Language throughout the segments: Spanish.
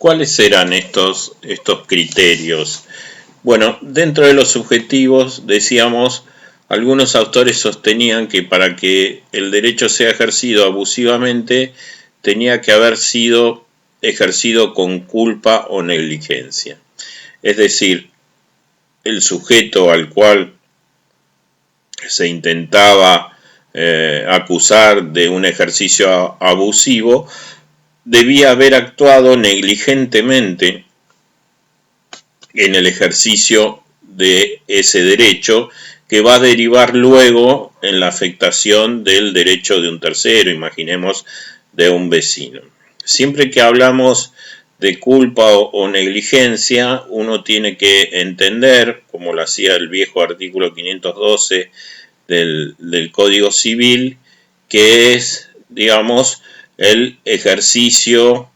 ¿Cuáles eran estos criterios? Bueno, dentro de los subjetivos, decíamos, algunos autores sostenían que para que el derecho sea ejercido abusivamente, tenía que haber sido ejercido con culpa o negligencia. Es decir, el sujeto al cual se intentaba acusar de un ejercicio abusivo debía haber actuado negligentemente en el ejercicio de ese derecho, que va a derivar luego en la afectación del derecho de un tercero, imaginemos de un vecino. Siempre que hablamos de culpa o negligencia, uno tiene que entender, como lo hacía el viejo artículo 512 del Código Civil, que es, digamos, el ejercicio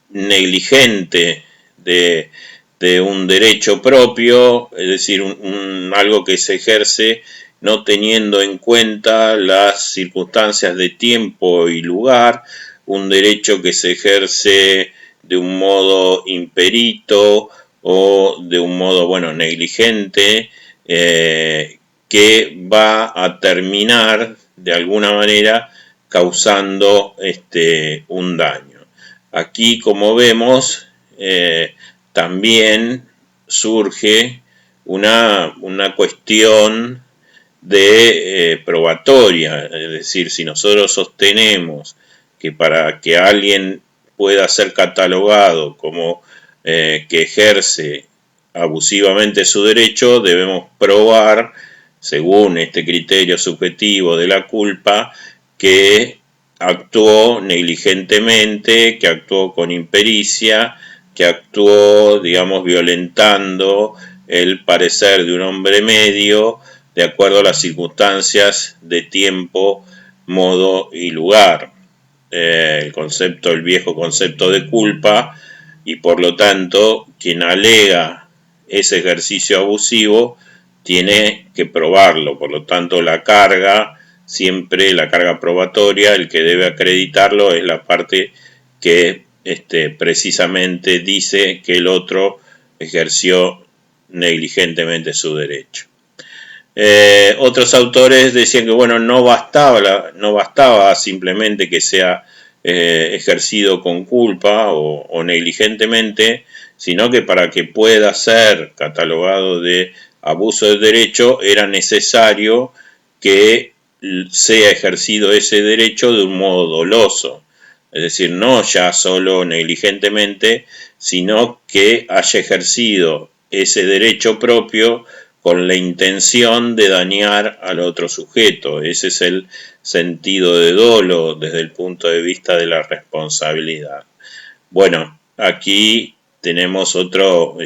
negligente de un derecho propio, es decir, algo que se ejerce no teniendo en cuenta las circunstancias de tiempo y lugar, un derecho que se ejerce de un modo imperito o de un modo, bueno, negligente, que va a terminar de alguna manera causando un daño. Aquí, como vemos, también surge una cuestión de probatoria, es decir, si nosotros sostenemos que para que alguien pueda ser catalogado como que ejerce abusivamente su derecho, debemos probar, según este criterio subjetivo de la culpa, que actuó negligentemente, que actuó con impericia, que actuó, digamos, violentando el parecer de un hombre medio de acuerdo a las circunstancias de tiempo, modo y lugar. El viejo concepto de culpa, y por lo tanto quien alega ese ejercicio abusivo tiene que probarlo. Por lo tanto, la carga probatoria, el que debe acreditarlo es la parte que precisamente dice que el otro ejerció negligentemente su derecho. Otros autores decían que bueno, no bastaba simplemente que sea ejercido con culpa o negligentemente, sino que para que pueda ser catalogado de abuso de derecho era necesario que sea ejercido ese derecho de un modo doloso, es decir, no ya solo negligentemente, sino que haya ejercido ese derecho propio con la intención de dañar al otro sujeto. Ese es el sentido de dolo desde el punto de vista de la responsabilidad. Bueno, aquí tenemos otro,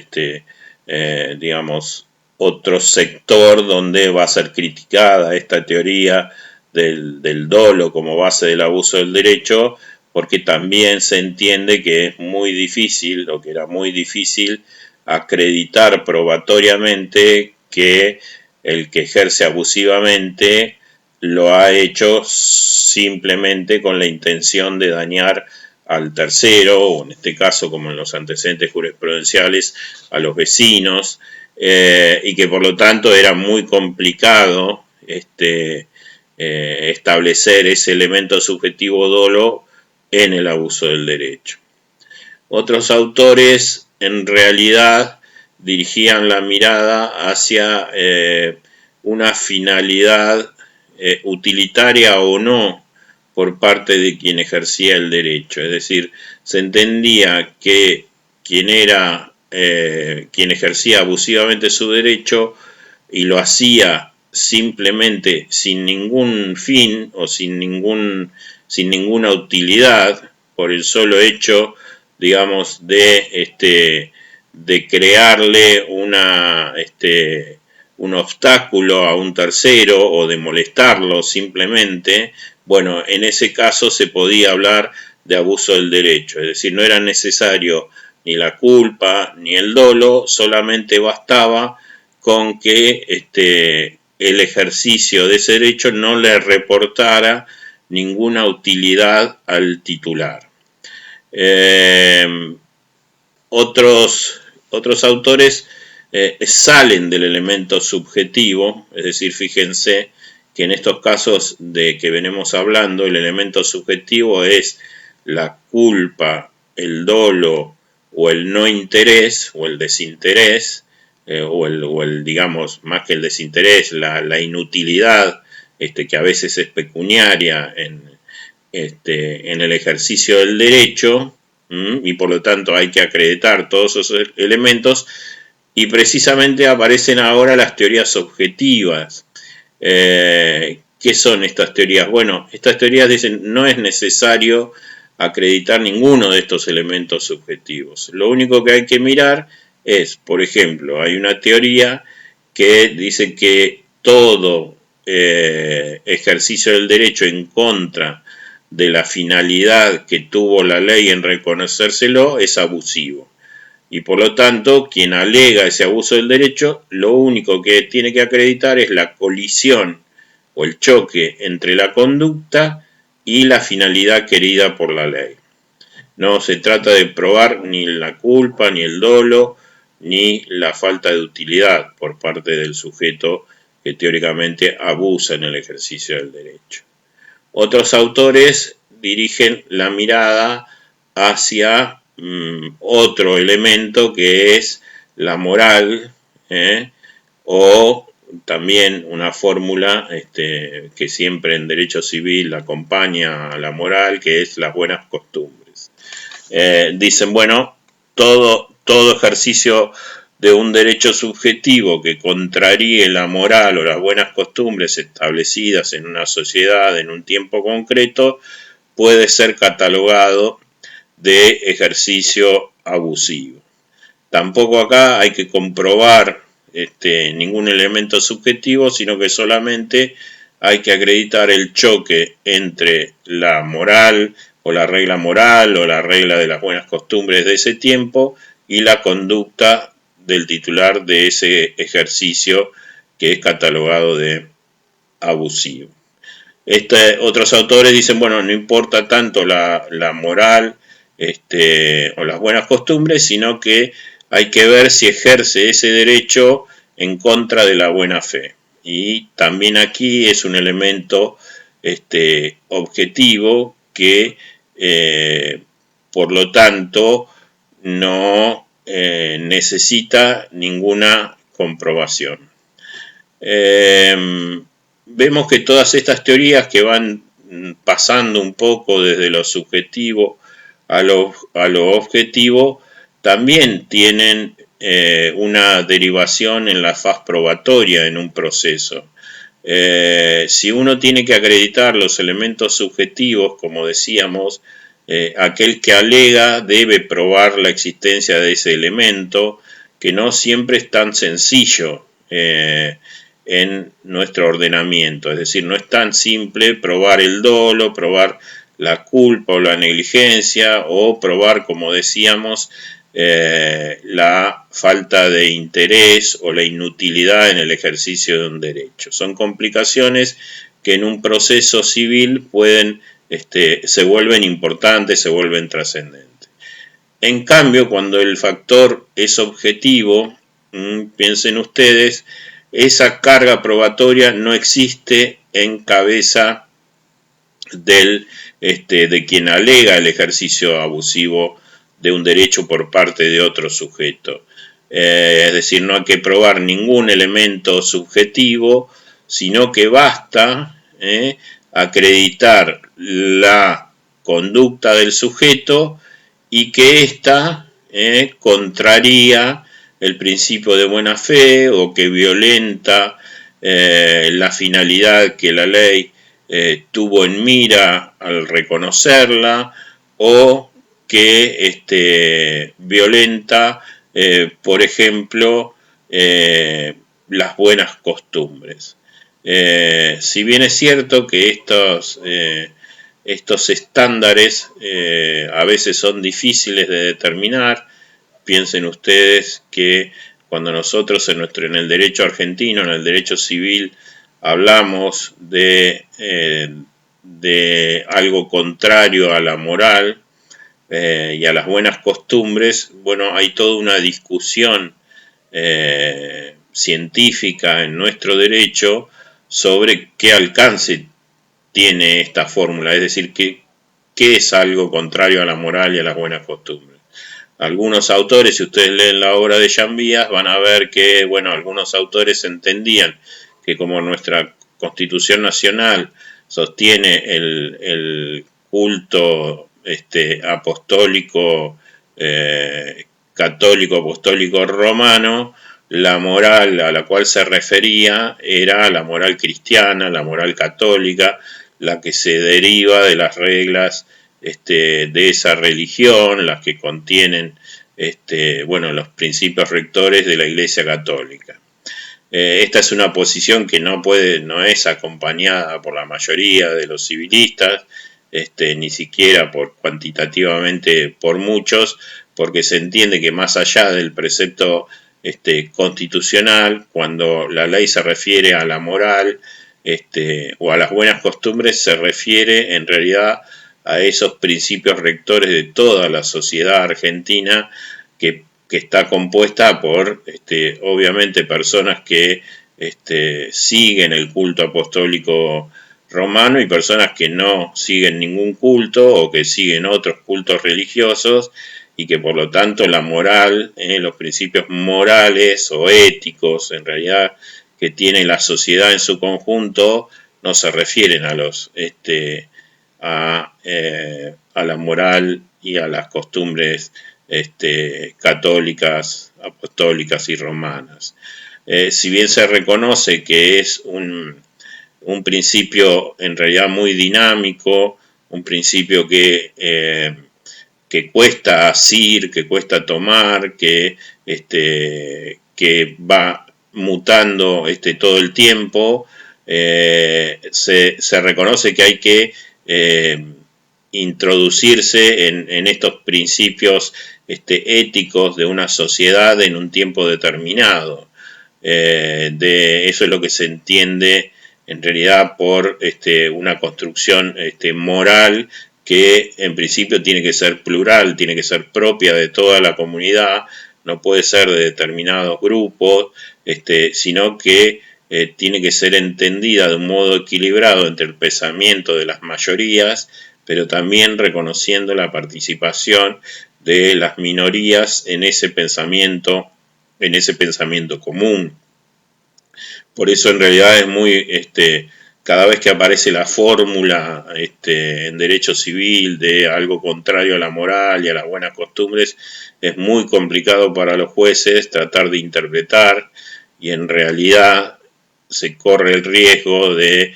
otro sector donde va a ser criticada esta teoría del dolo como base del abuso del derecho, porque también se entiende que es muy difícil, o que era muy difícil, acreditar probatoriamente que el que ejerce abusivamente lo ha hecho simplemente con la intención de dañar al tercero, o en este caso, como en los antecedentes jurisprudenciales, a los vecinos, y que por lo tanto era muy complicado establecer ese elemento subjetivo dolo en el abuso del derecho. Otros autores en realidad dirigían la mirada hacia una finalidad utilitaria o no por parte de quien ejercía el derecho. Es decir, se entendía que quien ejercía abusivamente su derecho y lo hacía simplemente sin ningún fin o sin ninguna utilidad, por el solo hecho, digamos, de crearle un obstáculo a un tercero o de molestarlo simplemente, bueno, en ese caso se podía hablar de abuso del derecho, es decir, no era necesario ni la culpa ni el dolo, solamente bastaba con que el ejercicio de ese derecho no le reportara ninguna utilidad al titular. Otros autores salen del elemento subjetivo, es decir, fíjense que en estos casos de que venimos hablando, el elemento subjetivo es la culpa, el dolo o el no interés o el desinterés, o el, digamos, más que el desinterés, la inutilidad, que a veces es pecuniaria en el ejercicio del derecho, y por lo tanto hay que acreditar todos esos elementos, y precisamente aparecen ahora las teorías objetivas. ¿Qué son estas teorías? Bueno, estas teorías dicen no es necesario acreditar ninguno de estos elementos subjetivos. Lo único que hay que mirar es, por ejemplo, hay una teoría que dice que todo ejercicio del derecho en contra de la finalidad que tuvo la ley en reconocérselo es abusivo. Y por lo tanto, quien alega ese abuso del derecho, lo único que tiene que acreditar es la colisión o el choque entre la conducta y la finalidad querida por la ley. No se trata de probar ni la culpa, ni el dolo, ni la falta de utilidad por parte del sujeto que teóricamente abusa en el ejercicio del derecho. Otros autores dirigen la mirada hacia otro elemento que es la moral, o también una fórmula que siempre en derecho civil acompaña a la moral, que es las buenas costumbres. Dicen, bueno, todo ejercicio de un derecho subjetivo que contraríe la moral o las buenas costumbres establecidas en una sociedad en un tiempo concreto puede ser catalogado de ejercicio abusivo. Tampoco acá hay que comprobar ningún elemento subjetivo, sino que solamente hay que acreditar el choque entre la moral o la regla moral o la regla de las buenas costumbres de ese tiempo y la conducta del titular de ese ejercicio que es catalogado de abusivo. Otros autores dicen, bueno, no importa tanto la moral o las buenas costumbres, sino que hay que ver si ejerce ese derecho en contra de la buena fe. Y también aquí es un elemento objetivo que, por lo tanto, no necesita ninguna comprobación. Vemos que todas estas teorías que van pasando un poco desde lo subjetivo a lo objetivo también tienen una derivación en la faz probatoria en un proceso. Si uno tiene que acreditar los elementos subjetivos, como decíamos, aquel que alega debe probar la existencia de ese elemento, que no siempre es tan sencillo en nuestro ordenamiento. Es decir, no es tan simple probar el dolo, probar la culpa o la negligencia, o probar, como decíamos, la falta de interés o la inutilidad en el ejercicio de un derecho. Son complicaciones que en un proceso civil pueden, se vuelven importantes, se vuelven trascendentes. En cambio, cuando el factor es objetivo, piensen ustedes, esa carga probatoria no existe en cabeza de quien alega el ejercicio abusivo de un derecho por parte de otro sujeto. Es decir, no hay que probar ningún elemento subjetivo, sino que basta acreditar la conducta del sujeto y que ésta contraría el principio de buena fe o que violenta la finalidad que la ley tuvo en mira al reconocerla, o que violenta, por ejemplo, las buenas costumbres. Si bien es cierto que estos estándares a veces son difíciles de determinar, piensen ustedes que cuando nosotros en el derecho argentino, en el derecho civil, hablamos de algo contrario a la moral, y a las buenas costumbres, bueno, hay toda una discusión científica en nuestro derecho sobre qué alcance tiene esta fórmula, es decir, qué es algo contrario a la moral y a las buenas costumbres. Algunos autores, si ustedes leen la obra de Jean Vías, van a ver que, bueno, algunos autores entendían que como nuestra Constitución Nacional sostiene el culto apostólico, católico, apostólico romano, la moral a la cual se refería era la moral cristiana, la moral católica, la que se deriva de las reglas de esa religión, las que contienen bueno, los principios rectores de la Iglesia Católica. Esta es una posición que no es acompañada por la mayoría de los civilistas, ni siquiera cuantitativamente por muchos, porque se entiende que más allá del precepto constitucional, cuando la ley se refiere a la moral o a las buenas costumbres, se refiere en realidad a esos principios rectores de toda la sociedad argentina que está compuesta por obviamente personas que siguen el culto apostólico romano y personas que no siguen ningún culto o que siguen otros cultos religiosos y que por lo tanto la moral, los principios morales o éticos en realidad que tiene la sociedad en su conjunto no se refieren a los a la moral y a las costumbres católicas, apostólicas y romanas. Si bien se reconoce que es un principio en realidad muy dinámico, un principio que cuesta asir, que cuesta tomar, que va mutando todo el tiempo, se reconoce que hay que introducirse en estos principios éticos de una sociedad en un tiempo determinado. Eso es lo que se entiende en realidad por una construcción moral que en principio tiene que ser plural, tiene que ser propia de toda la comunidad, no puede ser de determinados grupos, sino que tiene que ser entendida de un modo equilibrado entre el pensamiento de las mayorías, pero también reconociendo la participación de las minorías en ese pensamiento común. Por eso en realidad es muy, cada vez que aparece la fórmula en derecho civil de algo contrario a la moral y a las buenas costumbres, es muy complicado para los jueces tratar de interpretar y en realidad se corre el riesgo de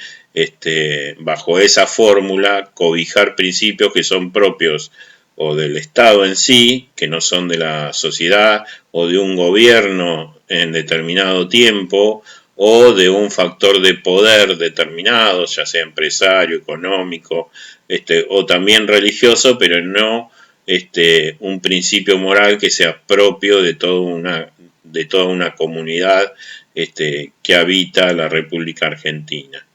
bajo esa fórmula cobijar principios que son propios o del Estado en sí, que no son de la sociedad, o de un gobierno en determinado tiempo, o de un factor de poder determinado, ya sea empresario, económico, o también religioso, pero no un principio moral que sea propio de toda una comunidad que habita la República Argentina.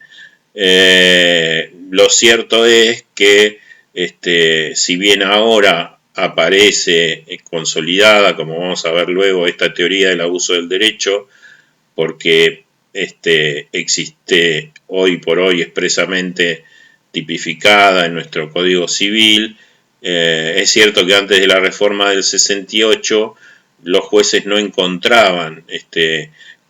Lo cierto es que si bien ahora aparece consolidada, como vamos a ver luego, esta teoría del abuso del derecho, porque existe hoy por hoy expresamente tipificada en nuestro Código Civil, es cierto que antes de la reforma del 68 los jueces no encontraban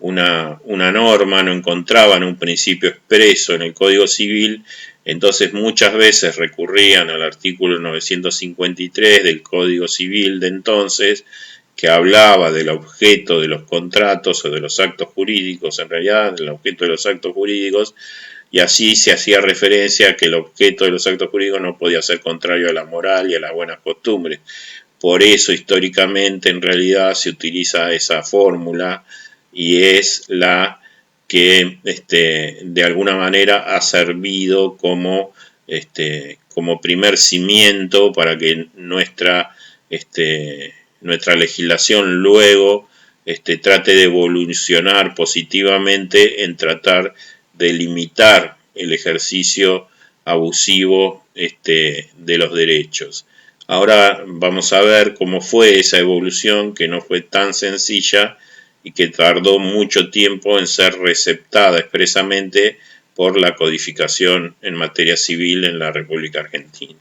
una norma, no encontraban un principio expreso en el Código Civil, entonces muchas veces recurrían al artículo 953 del Código Civil de entonces, que hablaba del objeto de los contratos o de los actos jurídicos, en realidad del objeto de los actos jurídicos, y así se hacía referencia a que el objeto de los actos jurídicos no podía ser contrario a la moral y a las buenas costumbres. Por eso históricamente en realidad se utiliza esa fórmula y es la que de alguna manera ha servido como primer cimiento para que nuestra legislación luego trate de evolucionar positivamente en tratar de limitar el ejercicio abusivo de los derechos. Ahora vamos a ver cómo fue esa evolución, que no fue tan sencilla y que tardó mucho tiempo en ser receptada expresamente por la codificación en materia civil en la República Argentina.